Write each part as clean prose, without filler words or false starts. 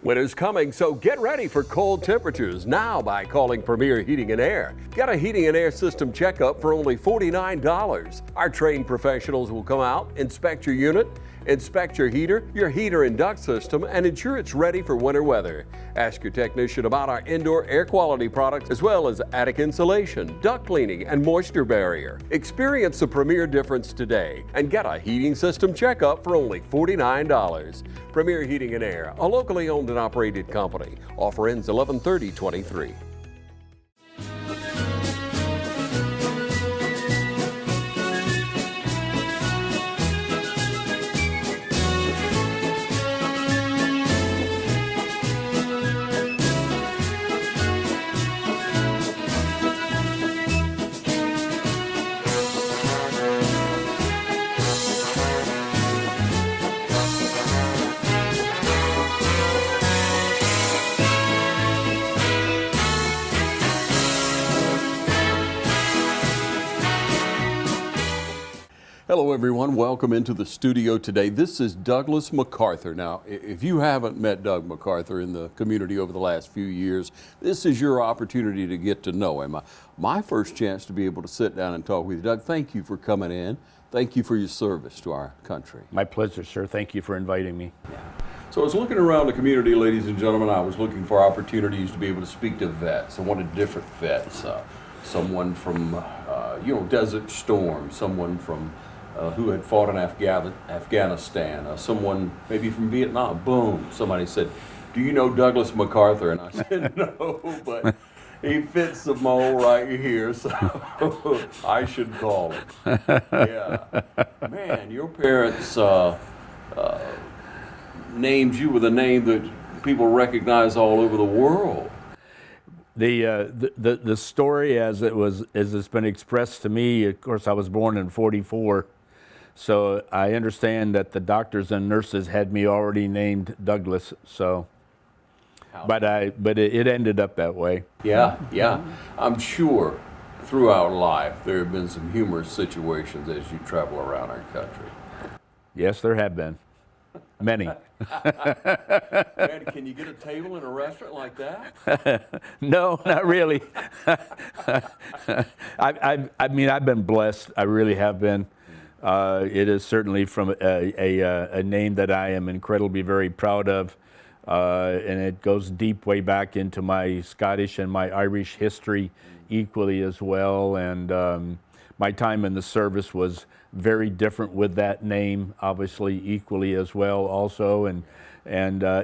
Winter's coming, so get ready for cold temperatures now by calling Premier Heating and Air. Get a heating and air system checkup for only $49. Our trained professionals will come out, inspect your unit, inspect your heater and duct system, and ensure it's ready for winter weather. Ask your technician about our indoor air quality products as well as attic insulation, duct cleaning, and moisture barrier. Experience the Premier difference today and get a heating system checkup for only $49. Premier Heating and Air, a locally owned and operated company. Offer ends 11/30/23. Hello everyone, welcome into the studio today. This is Douglas MacArthur. Now, if you haven't met Doug MacArthur in the community over the last few years, this is your opportunity to get to know him. My first chance to be able to sit down and talk with you. Doug, thank you for coming in. Thank you for your service to our country. My pleasure, sir. Thank you for inviting me. Yeah. So I was looking around the community, ladies and gentlemen. I was looking for opportunities to be able to speak to vets. I wanted different vets. Someone from, Desert Storm, someone from who had fought in Afghanistan, someone maybe from Vietnam. Boom, somebody said, "Do you know Douglas MacArthur?" And I said, "No, but he fits the mold right here, so I should call him." Yeah, man, your parents named you with a name that people recognize all over the world. The story as it's been expressed to me, of course, I was born in '44. So I understand that the doctors and nurses had me already named Douglas. So, but it ended up that way. Yeah. I'm sure throughout life there have been some humorous situations as you travel around our country. Yes, there have been. Many. Man, can you get a table in a restaurant like that? No, not really. I mean, I've been blessed. I really have been. It is certainly from a name that I am incredibly very proud of, and it goes deep way back into my Scottish and my Irish history equally as well. And my time in the service was very different with that name, obviously equally as well also. And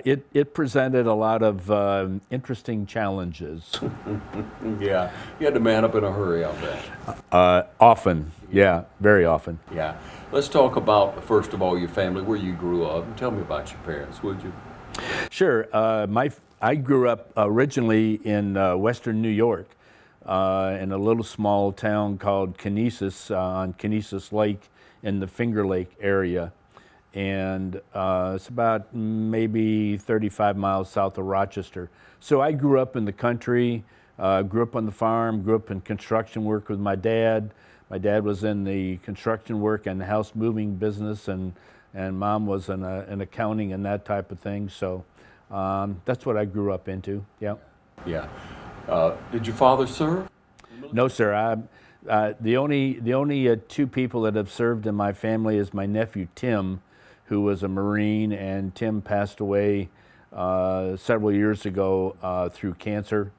it presented a lot of interesting challenges. Yeah, you had to man up in a hurry, I'll bet. Often, yeah, very often. Yeah. Let's talk about, first of all, your family, where you grew up, and tell me about your parents, would you? Sure. I grew up originally in western New York, in a little small town called Kinesis, on Kinesis Lake in the Finger Lake area. And it's about maybe 35 miles south of Rochester. So I grew up in the country, grew up on the farm, grew up in construction work with my dad. My dad was in the construction work and house moving business, and mom was in accounting and that type of thing. So that's what I grew up into, yeah. Yeah. Did your father serve? No, sir. The only two people that have served in my family is my nephew, Tim, who was a Marine, and Tim passed away several years ago through cancer,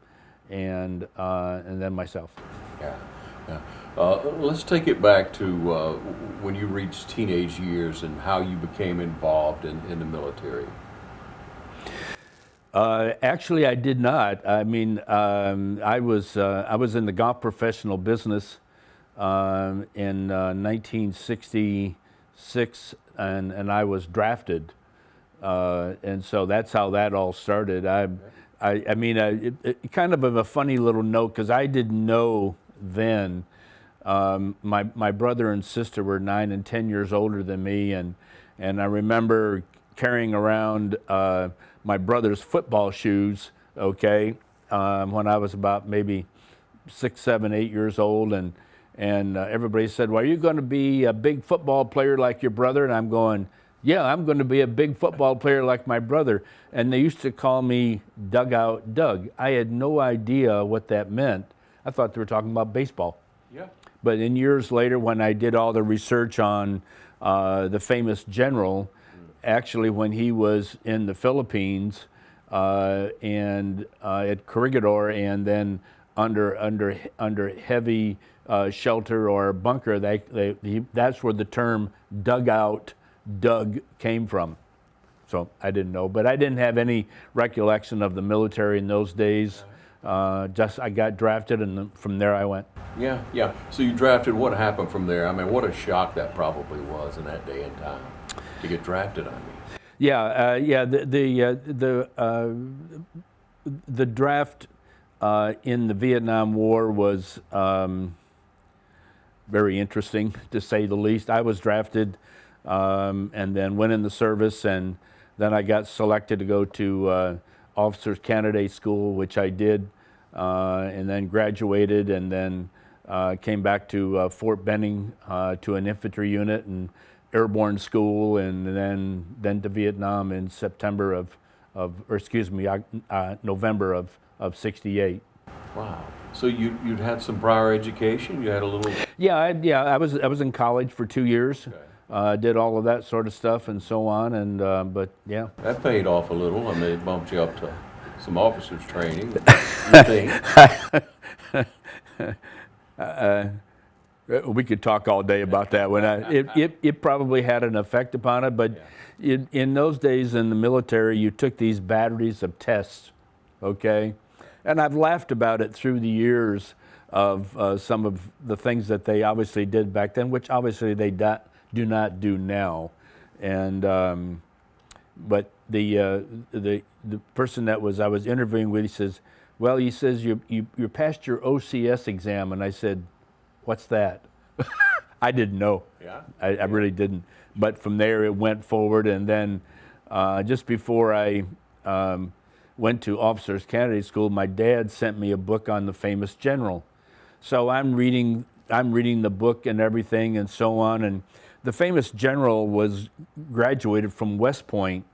and then myself. Yeah. Let's take it back to when you reached teenage years and how you became involved in the military. Actually, I did not. I mean, I was in the golf professional business in 1966. And I was drafted, and so that's how that all started. I mean, it kind of a funny little note, because I didn't know then. My brother and sister were 9 and 10 years older than me, and I remember carrying around my brother's football shoes. Okay, when I was about maybe 6, 7, 8 years old, and everybody said, "Well, are you going to be a big football player like your brother?" And I'm going, yeah, I'm going to be a big football player like my brother. And they used to call me Dugout Doug. I had no idea what that meant. I thought they were talking about baseball. Yeah. But in years later, when I did all the research on the famous general, actually when he was in the Philippines and at Corregidor, and then under heavy shelter or bunker, that's where the term dugout Doug came from. So I didn't know, but I didn't have any recollection of the military in those days. Just I got drafted, and from there I went. Yeah, yeah. So you drafted. What happened from there? I mean, what a shock that probably was in that day and time to get drafted. I mean. Yeah, yeah. The draft in the Vietnam War was very interesting, to say the least. I was drafted and then went in the service, and then I got selected to go to Officers Candidate School, which I did, and then graduated, and then came back to Fort Benning to an infantry unit and airborne school, and then to Vietnam in November of '68. Wow. So you'd had some prior education. You had a little. Yeah, I was in college for 2 years. Okay. Did all of that sort of stuff and so on, and but yeah. That paid off a little. I mean, it bumped you up to some officers training. You think? We could talk all day about that one. It probably had an effect upon it, but in those days in the military, you took these batteries of tests, okay? And I've laughed about it through the years of some of the things that they obviously did back then, which obviously they do not do now. And but the person that I was interviewing with, he says, "Well," he says, "you passed your OCS exam," and I said, "What's that?" I didn't know. Yeah. I really didn't. But from there it went forward, and then just before I went to Officers Candidate School, my dad sent me a book on the famous general. So I'm reading the book and everything and so on, and the famous general was graduated from West Point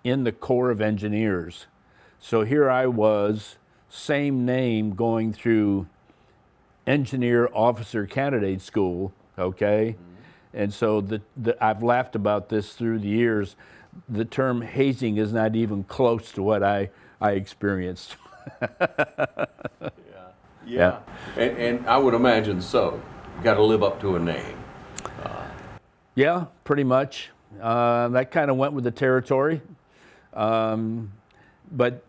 in the Corps of Engineers. So here I was, same name, going through Engineer Officer Candidate School, okay? Mm-hmm. And so I've laughed about this through the years. The term hazing is not even close to what I experienced. Yeah. And I would imagine so. You got to live up to a name. Yeah, pretty much. That kind of went with the territory. But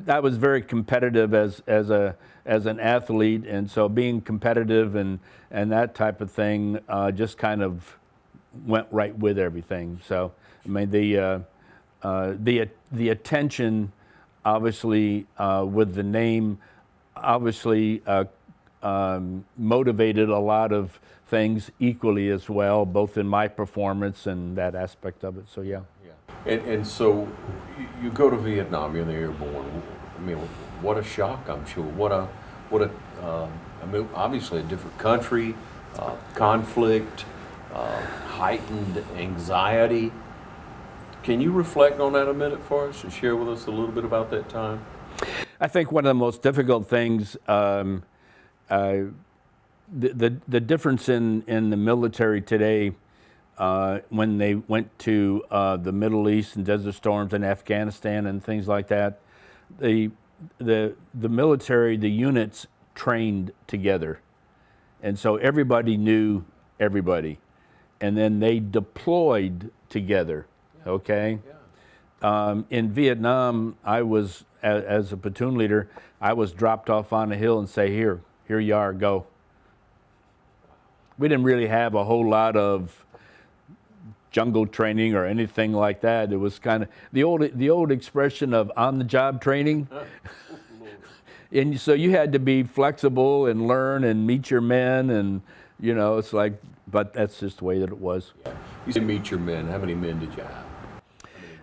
I was very competitive as an athlete, and so being competitive and that type of thing just kind of went right with everything. So I mean the attention, obviously, with the name, obviously motivated a lot of things equally as well, both in my performance and that aspect of it. So yeah. And so you go to Vietnam, you're in the airborne. I mean, what a shock! I'm sure. What a I mean, obviously a different country, conflict, heightened anxiety. Can you reflect on that a minute for us and share with us a little bit about that time? I think one of the most difficult things, the difference in the military today, when they went to the Middle East and Desert Storms and Afghanistan and things like that, the military, the units trained together, and so everybody knew everybody, and then they deployed together. Okay. Yeah. In Vietnam, I was as a platoon leader. I was dropped off on a hill and say, "Here you are, go." We didn't really have a whole lot of jungle training or anything like that. It was kind of the old expression of on-the-job training. And so you had to be flexible and learn and meet your men, and it's like, but that's just the way that it was. Yeah. You said meet your men. How many men did you have?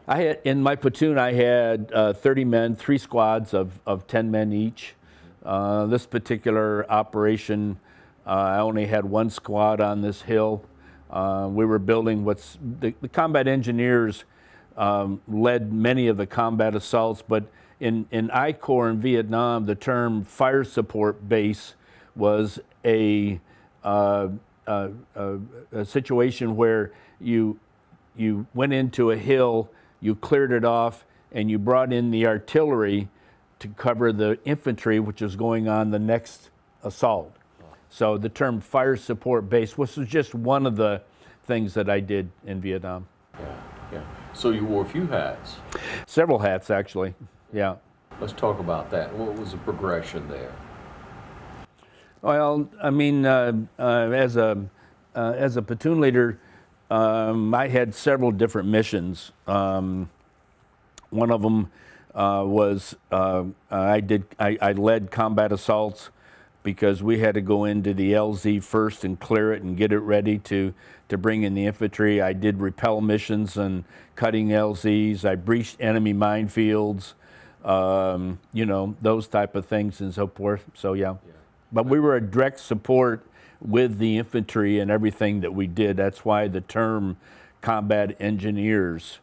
I had, in my platoon, I had 30 men, 3 squads of 10 men each. This particular operation, I only had 1 squad on this hill. We were building the combat engineers led many of the combat assaults, but in I Corps in Vietnam, the term fire support base was a situation where you went into a hill, you cleared it off, and you brought in the artillery to cover the infantry, which is going on the next assault. So the term fire support base was just one of the things that I did in Vietnam. Yeah. So you wore a few hats. Several hats, actually. Yeah. Let's talk about that. What was the progression there? Well, I mean, as a platoon leader, I had several different missions. One of them was I led combat assaults because we had to go into the LZ first and clear it and get it ready to bring in the infantry. I did repel missions and cutting LZs. I breached enemy minefields, those type of things and so forth. So yeah. But we were a direct support with the infantry and everything that we did. That's why the term combat engineers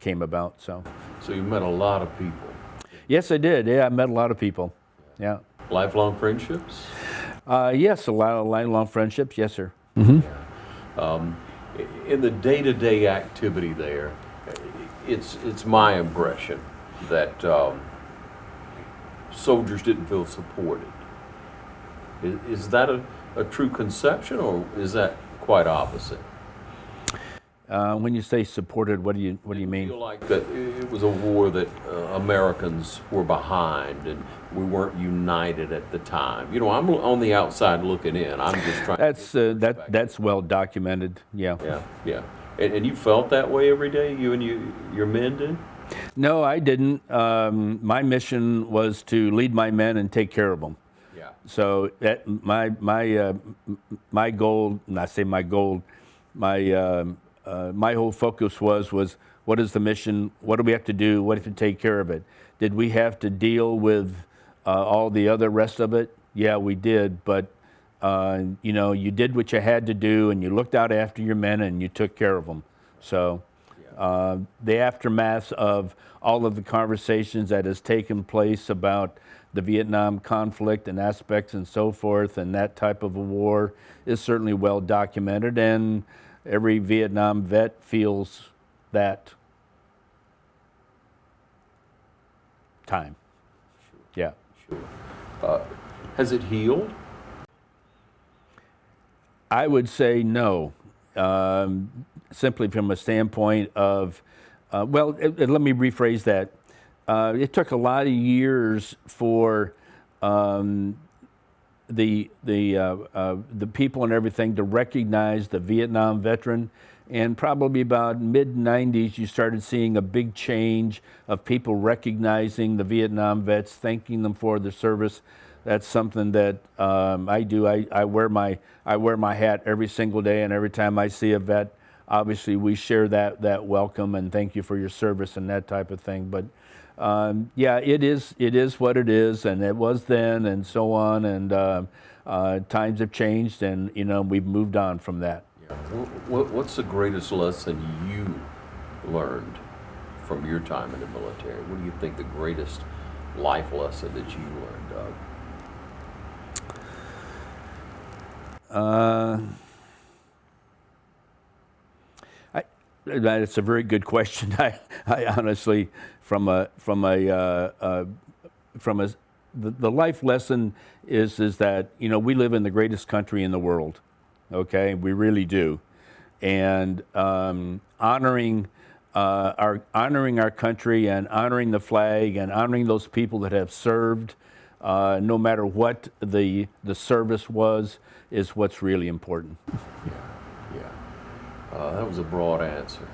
came about. So you met a lot of people. Yes, I did. Yeah, I met a lot of people. Yeah. Lifelong friendships? Yes, a lot of lifelong friendships. Yes, sir. Mm-hmm. In the day-to-day activity there, it's my impression that soldiers didn't feel supported. Is that a true conception, or is that quite opposite? When you say supported, what do you mean? I feel like that it was a war that Americans were behind, and we weren't united at the time. I'm on the outside looking in. I'm just trying. That's well documented. Yeah. Yeah. And you felt that way every day. You and your men did. No, I didn't. My mission was to lead my men and take care of them. Yeah. So that my goal, and I say my goal, my whole focus was what is the mission? What do we have to do? What if you take care of it? Did we have to deal with all the other rest of it? Yeah, we did. But you did what you had to do, and you looked out after your men, and you took care of them. So the aftermath of all of the conversations that has taken place about the Vietnam conflict and aspects and so forth, and that type of a war is certainly well documented, and every Vietnam vet feels that time. Sure. Yeah. Sure. Has it healed? I would say no. Simply from a standpoint of, let me rephrase that. It took a lot of years for the people and everything to recognize the Vietnam veteran, and probably about mid-90s you started seeing a big change of people recognizing the Vietnam vets, thanking them for their service. That's something that I do. I wear my hat every single day, and every time I see a vet, obviously we share that welcome and thank you for your service and that type of thing. But it is what it is, and it was then, and so on, and times have changed, and we've moved on from that. Yeah. What's the greatest lesson you learned from your time in the military? What do you think the greatest life lesson that you learned, Doug? It's a very good question. I honestly, the life lesson is that we live in the greatest country in the world. Okay, we really do, and honoring our country and honoring the flag and honoring those people that have served, no matter what the service was, is what's really important. That was a broad answer.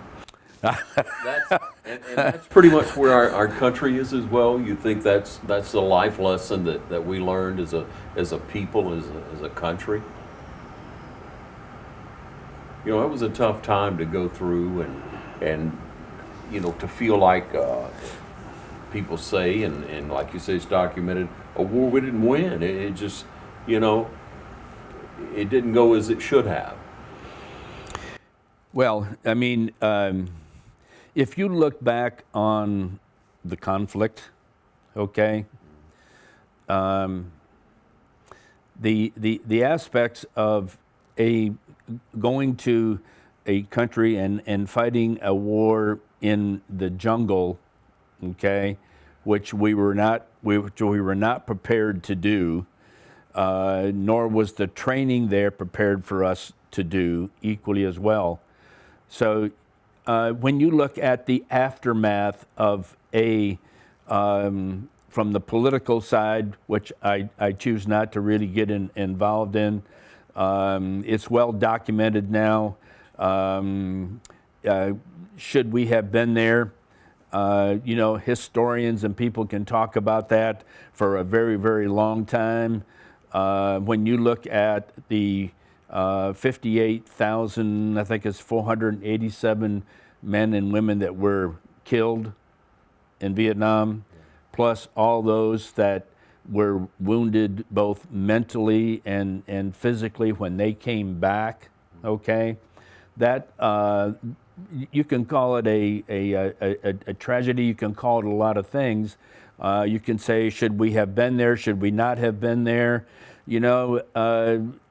That's pretty much where our country is as well. You think that's the life lesson that we learned as a people, as a country? It was a tough time to go through, and to feel like people say, and like you say, it's documented, a war we didn't win. It just, it didn't go as it should have. Well, I mean, if you look back on the conflict, okay, the aspects of going to a country and fighting a war in the jungle, okay, which we were not prepared to do, nor was the training there prepared for us to do equally as well. So when you look at the aftermath of from the political side, which I choose not to really get involved in, it's well documented now. Should we have been there? Historians and people can talk about that for a very, very long time. When you look at the 58,000, I think it's 487 men and women that were killed in Vietnam, plus all those that were wounded both mentally and physically when they came back, okay? That, you can call it a tragedy, you can call it a lot of things. You can say, should we have been there, should we not have been there?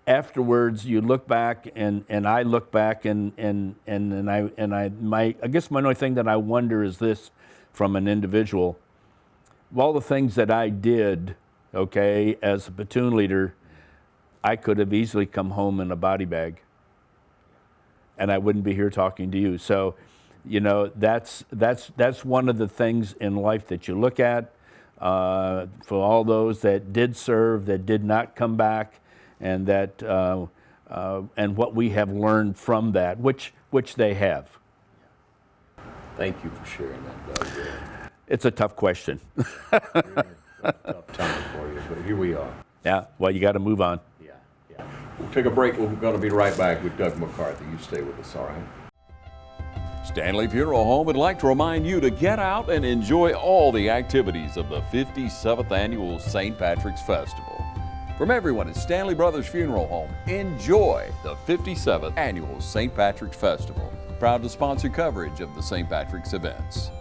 Afterwards you look back and I look back I guess my only thing that I wonder is this from an individual. Of all the things that I did, okay, as a platoon leader, I could have easily come home in a body bag and I wouldn't be here talking to you. So, that's one of the things in life that you look at, for all those that did serve, that did not come back, and that and what we have learned from that, which they have. Thank you for sharing that, Doug. It's a tough question. Really a tough time for you, but here we are. Yeah, well, you got to move on. Yeah. We'll take a break. We're going to be right back with Doug MacArthur. You stay with us, all right? Stanley Funeral Home would like to remind you to get out and enjoy all the activities of the 57th Annual St. Patrick's Festival. From everyone at Stanley Brothers Funeral Home, enjoy the 57th Annual St. Patrick's Festival. Proud to sponsor coverage of the St. Patrick's events.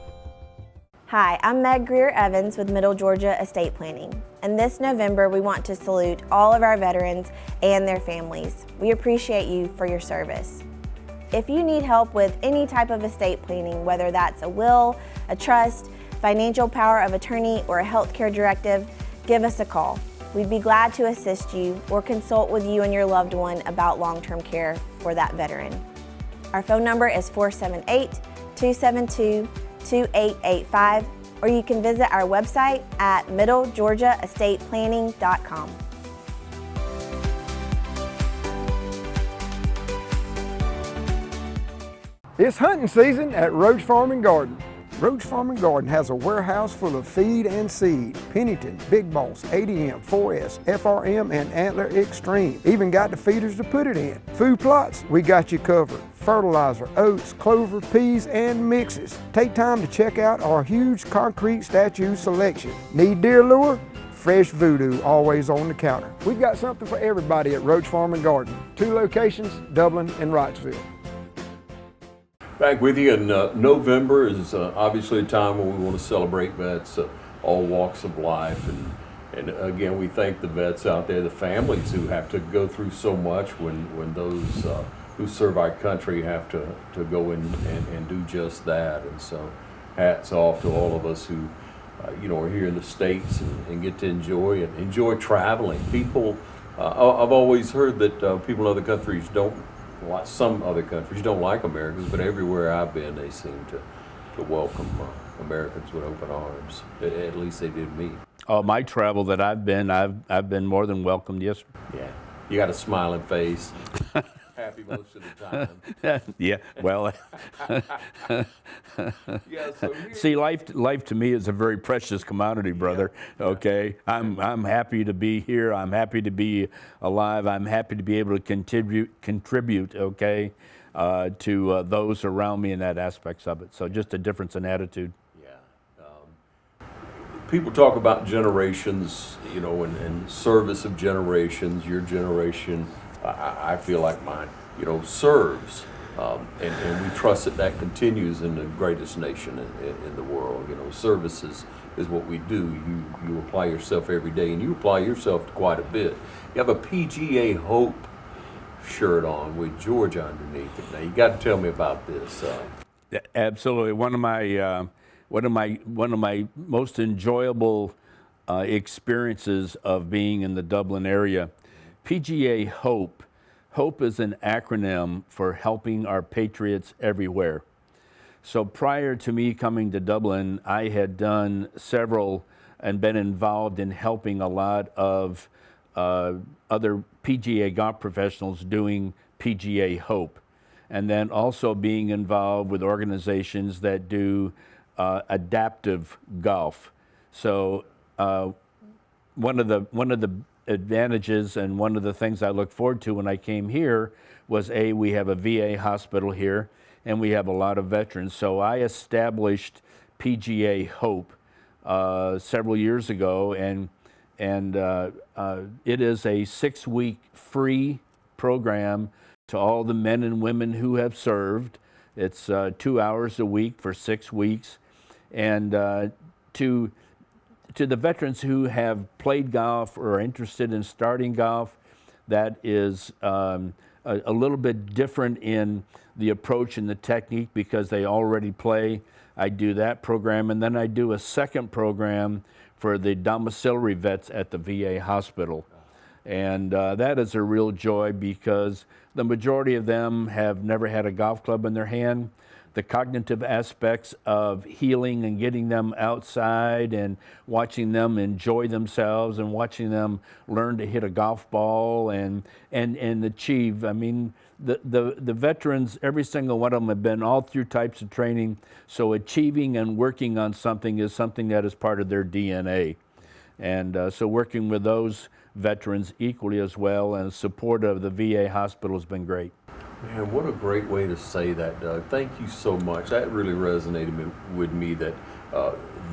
Hi, I'm Meg Greer-Evans with Middle Georgia Estate Planning, and this November we want to salute all of our veterans and their families. We appreciate you for your service. If you need help with any type of estate planning, whether that's a will, a trust, financial power of attorney, or a healthcare directive, give us a call. We'd be glad to assist you or consult with you and your loved one about long-term care for that veteran. Our phone number is 478-272-2885, or you can visit our website at middlegeorgiaestateplanning.com. It's hunting season at Roach Farm and Garden. Roach Farm and Garden has a warehouse full of feed and seed. Pennington, Big Boss, ADM, 4S, FRM, and Antler Extreme. Even got the feeders to put it in. Food plots, we got you covered. Fertilizer, oats, clover, peas, and mixes. Take time to check out our huge concrete statue selection. Need deer lure? Fresh Voodoo always on the counter. We've got something for everybody at Roach Farm and Garden. 2 locations, Dublin and Wrightsville. Back with you, and November is obviously a time when we want to celebrate vets, all walks of life, and again, we thank the vets out there, the families who have to go through so much when those who serve our country have to go in and do just that. And so hats off to all of us who are here in the States and get to enjoy traveling. People, I've always heard that people in other countries some other countries don't like Americans, but everywhere I've been, they seem to welcome Americans with open arms. At least they did me. Oh, my travel that I've been more than welcomed, yes, sir. Yeah, you got a smiling face. Happy most of the time. Yeah, well, Yeah, so see, life to me is a very precious commodity, brother. Yeah. Okay, I'm happy to be here. I'm happy to be alive. I'm happy to be able to contribute. Okay, to those around me in that aspects of it. So just a difference in attitude. People talk about generations, and service of generations. Your generation, I feel like mine, serves And we trust that that continues in the greatest nation in the world. You know, services is what we do. You apply yourself every day, and you apply yourself to quite a bit. You have a PGA Hope shirt on with Georgia underneath it. Now you got to tell me about this. Absolutely, one of my most enjoyable experiences of being in the Dublin area. PGA Hope. Hope is an acronym for Helping Our Patriots Everywhere. So prior to me coming to Dublin, I had done several and been involved in helping a lot of other PGA golf professionals doing PGA Hope. And then also being involved with organizations that do adaptive golf. So one of the advantages and one of the things I look forward to when I came here was we have a VA hospital here and we have a lot of veterans. So I established PGA Hope several years ago, and it is a 6-week free program to all the men and women who have served. It's 2 hours a week for 6 weeks, and to the veterans who have played golf or are interested in starting golf, that is a little bit different in the approach and the technique because they already play. I do that program, and then I do a second program for the domiciliary vets at the VA hospital. And that is a real joy because the majority of them have never had a golf club in their hand. The cognitive aspects of healing and getting them outside and watching them enjoy themselves and watching them learn to hit a golf ball and achieve. I mean, the veterans, every single one of them have been all through types of training, so achieving and working on something is something that is part of their DNA. And so working with those veterans equally as well and support of the VA hospital has been great. Man, what a great way to say that, Doug. Thank you so much. That really resonated with me that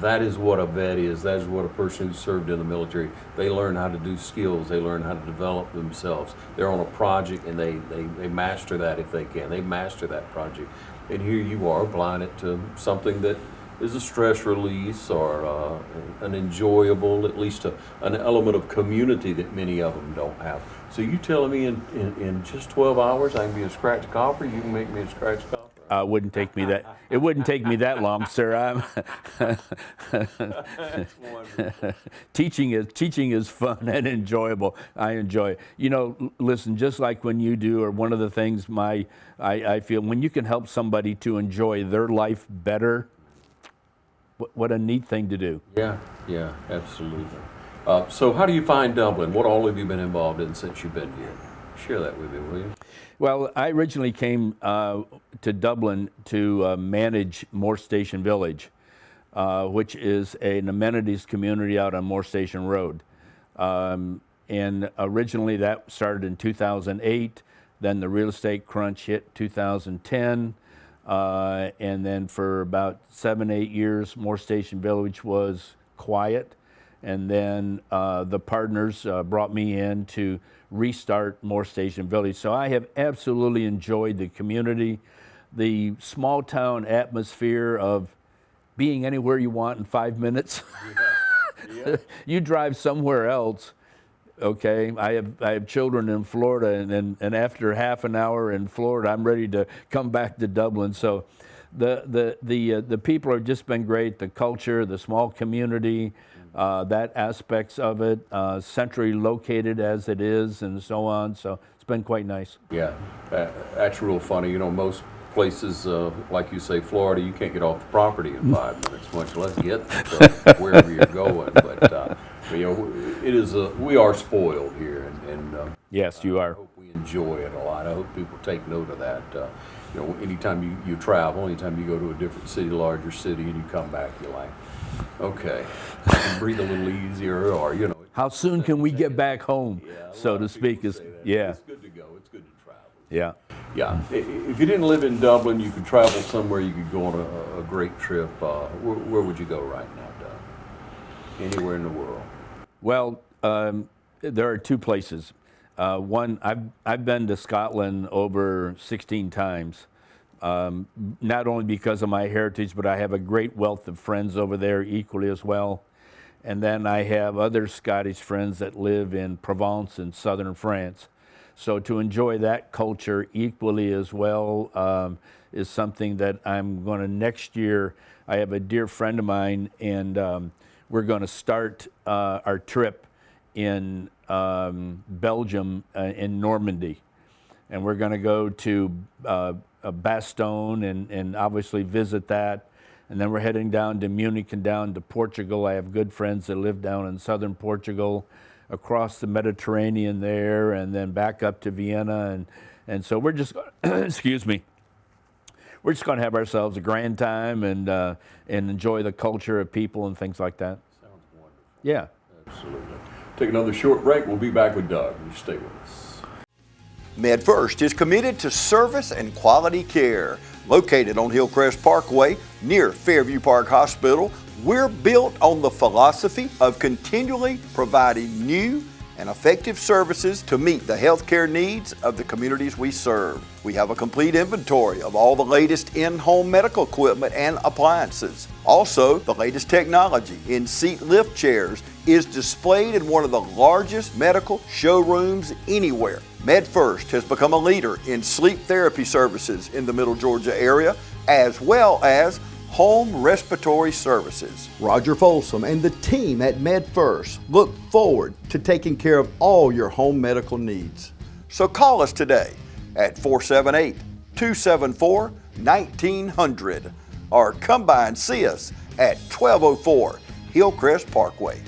that is what a vet is. That is what a person who served in the military. They learn how to do skills. They learn how to develop themselves. They're on a project and they master that if they can. They master that project. And here you are applying it to something that is a stress release or an enjoyable, at least an element of community that many of them don't have. So you telling me in just 12 hours I can be a scratch golfer? You can make me a scratch golfer? It wouldn't take me that long, sir. Teaching is fun and enjoyable. I enjoy it. You know, listen, just like when you do, or one of the things I feel when you can help somebody to enjoy their life better, what a neat thing to do. Yeah, absolutely. So how do you find Dublin? What all have you been involved in since you've been here? Share that with me, will you? Well, I originally came to Dublin to manage Moore Station Village, which is an amenities community out on Moore Station Road. And originally that started in 2008. Then the real estate crunch hit 2010. And then for about 7-8 years, Moore Station Village was quiet. And then the partners brought me in to restart Moore Station Village. So I have absolutely enjoyed the community, the small town atmosphere of being anywhere you want in 5 minutes. Yeah. You drive somewhere else. Okay, I have children in Florida, and after half an hour in Florida, I'm ready to come back to Dublin. So, the people have just been great. The culture, the small community, that aspects of it, centrally located as it is, and so on. So it's been quite nice. Yeah, that's real funny. You know, most places, like you say, Florida, you can't get off the property in 5 minutes, much less get to wherever you're going. But you know, we are spoiled here, and yes, you are. I hope we enjoy it a lot. I hope people take note of that. You know, anytime you travel, anytime you go to a different city, larger city, and you come back, you're like, okay, I can breathe a little easier, or you know. How soon can we get back home, so to speak? It's good to go. It's good to travel. Yeah. Yeah. If you didn't live in Dublin, you could travel somewhere. You could go on a great trip. Where would you go right now, Doug? Anywhere in the world. Well, there are two places. One, I've been to Scotland over 16 times. not only because of my heritage, but I have a great wealth of friends over there equally as well. And then I have other Scottish friends that live in Provence in southern France. So to enjoy that culture equally as well is something that I'm going to next year. I have a dear friend of mine, and we're going to start our trip in Belgium, in Normandy. And we're going to go to Bastogne and obviously visit that. And then we're heading down to Munich and down to Portugal. I have good friends that live down in southern Portugal, across the Mediterranean there, and then back up to Vienna. And so we're just, excuse me, we're just going to have ourselves a grand time and enjoy the culture of people and things like that. Sounds wonderful. Yeah. Absolutely. Take another short break. We'll be back with Doug. You stay with us. MedFirst is committed to service and quality care. Located on Hillcrest Parkway near Fairview Park Hospital, we're built on the philosophy of continually providing new and effective services to meet the healthcare needs of the communities we serve. We have a complete inventory of all the latest in-home medical equipment and appliances. Also, the latest technology in seat lift chairs is displayed in one of the largest medical showrooms anywhere. MedFirst has become a leader in sleep therapy services in the Middle Georgia area, as well as home respiratory services. Roger Folsom and the team at MedFirst look forward to taking care of all your home medical needs. So call us today at 478-274-1900 or come by and see us at 1204 Hillcrest Parkway.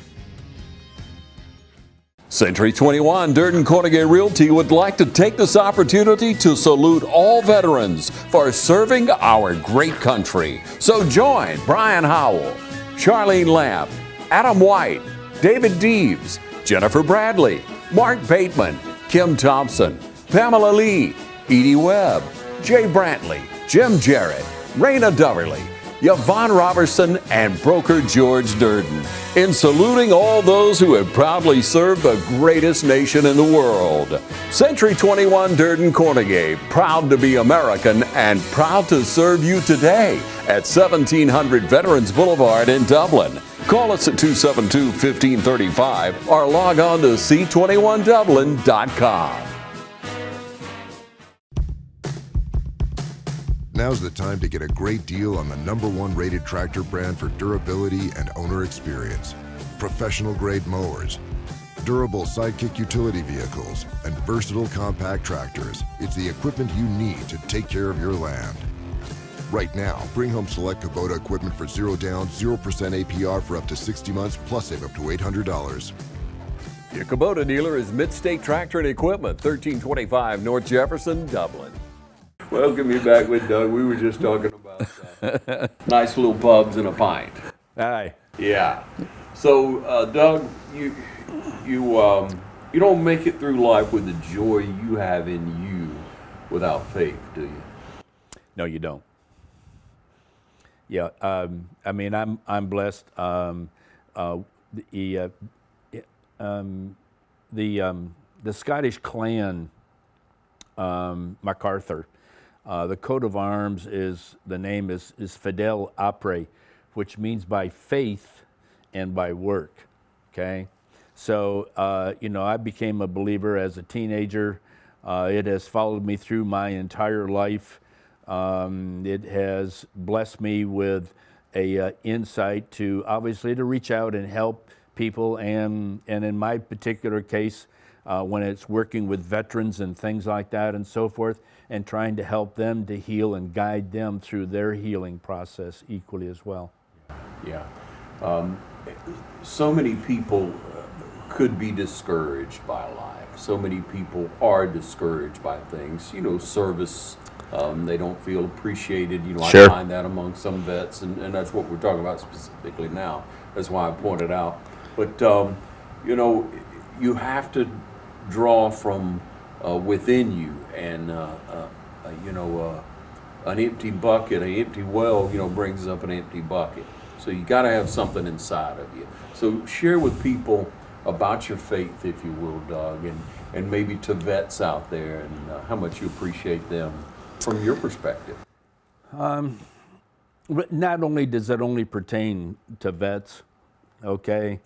Century 21 Durden Cornegay Realty would like to take this opportunity to salute all veterans for serving our great country. So join Brian Howell, Charlene Lamb, Adam White, David Deeves, Jennifer Bradley, Mark Bateman, Kim Thompson, Pamela Lee, Edie Webb, Jay Brantley, Jim Jarrett, Raina Doverly, Yvonne Robertson, and broker George Durden, in saluting all those who have proudly served the greatest nation in the world. Century 21 Durden Cornegay, proud to be American and proud to serve you today at 1700 Veterans Boulevard in Dublin. Call us at 272-1535 or log on to c21dublin.com. Now's the time to get a great deal on the #1 rated tractor brand for durability and owner experience. Professional grade mowers, durable sidekick utility vehicles, and versatile compact tractors. It's the equipment you need to take care of your land. Right now, bring home select Kubota equipment for 0 down, 0% APR for up to 60 months, plus save up to $800. Your Kubota dealer is Midstate Tractor and Equipment, 1325 North Jefferson, Dublin. Welcome you back with Doug. We were just talking about nice little pubs and a pint. Aye. Yeah. So, Doug, you don't make it through life with the joy you have in you without faith, do you? No, you don't. Yeah. I mean, I'm blessed. The Scottish clan, MacArthur. The coat of arms the name is Fidel Apres, which means by faith and by work, okay? So, I became a believer as a teenager. It has followed me through my entire life. It has blessed me with a insight to, obviously, to reach out and help people, and in my particular case, when it's working with veterans and things like that and so forth, and trying to help them to heal and guide them through their healing process equally as well. Yeah. So many people could be discouraged by life. So many people are discouraged by things. Service, they don't feel appreciated. Sure. I find that among some vets, and that's what we're talking about specifically now. That's why I pointed out. But, you have to draw from within you, and an empty bucket, an empty well, brings up an empty bucket. So you got to have something inside of you. So share with people about your faith, if you will, Doug, and maybe to vets out there, and how much you appreciate them from your perspective. But not only does it only pertain to vets, okay?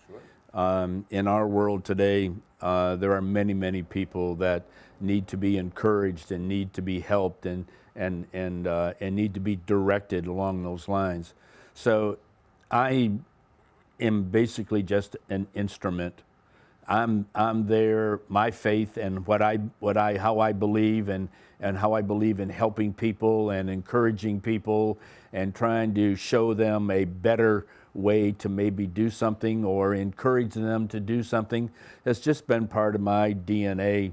In our world today, there are many, many people that need to be encouraged and need to be helped and need to be directed along those lines. So I am basically just an instrument. I'm there, my faith and how I believe and how I believe in helping people and encouraging people and trying to show them a better way to maybe do something or encourage them to do something. That's just been part of my DNA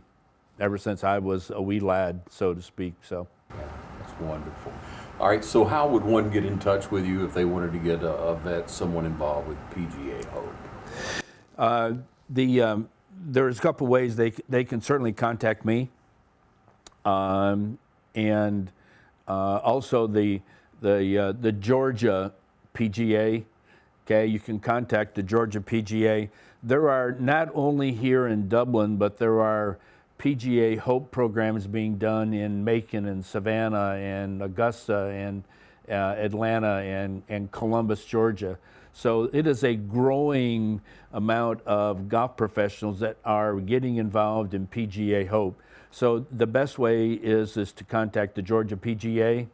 ever since I was a wee lad, so to speak. So That's wonderful. All right, so how would one get in touch with you if they wanted to get a vet, someone involved with PGA Hope? There's a couple ways they can certainly contact me, and also the Georgia PGA. Okay, you can contact the Georgia PGA. There are not only here in Dublin, but there are PGA Hope programs being done in Macon and Savannah and Augusta and Atlanta and Columbus, Georgia. So it is a growing amount of golf professionals that are getting involved in PGA Hope. So the best way is to contact the Georgia PGA,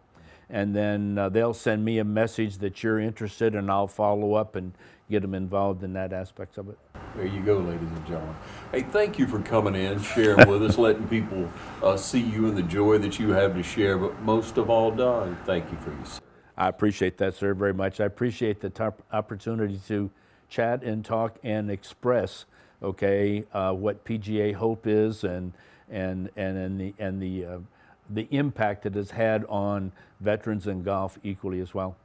and then they'll send me a message that you're interested, and I'll follow up and get them involved in that aspect of it. There you go, ladies and gentlemen. Hey, thank you for coming in, sharing with us, letting people see you and the joy that you have to share. But most of all, Don, thank you for your service. I appreciate that, sir, very much. I appreciate the opportunity to chat and talk and express, okay, what PGA Hope is and the impact it has had on veterans and golf equally as well.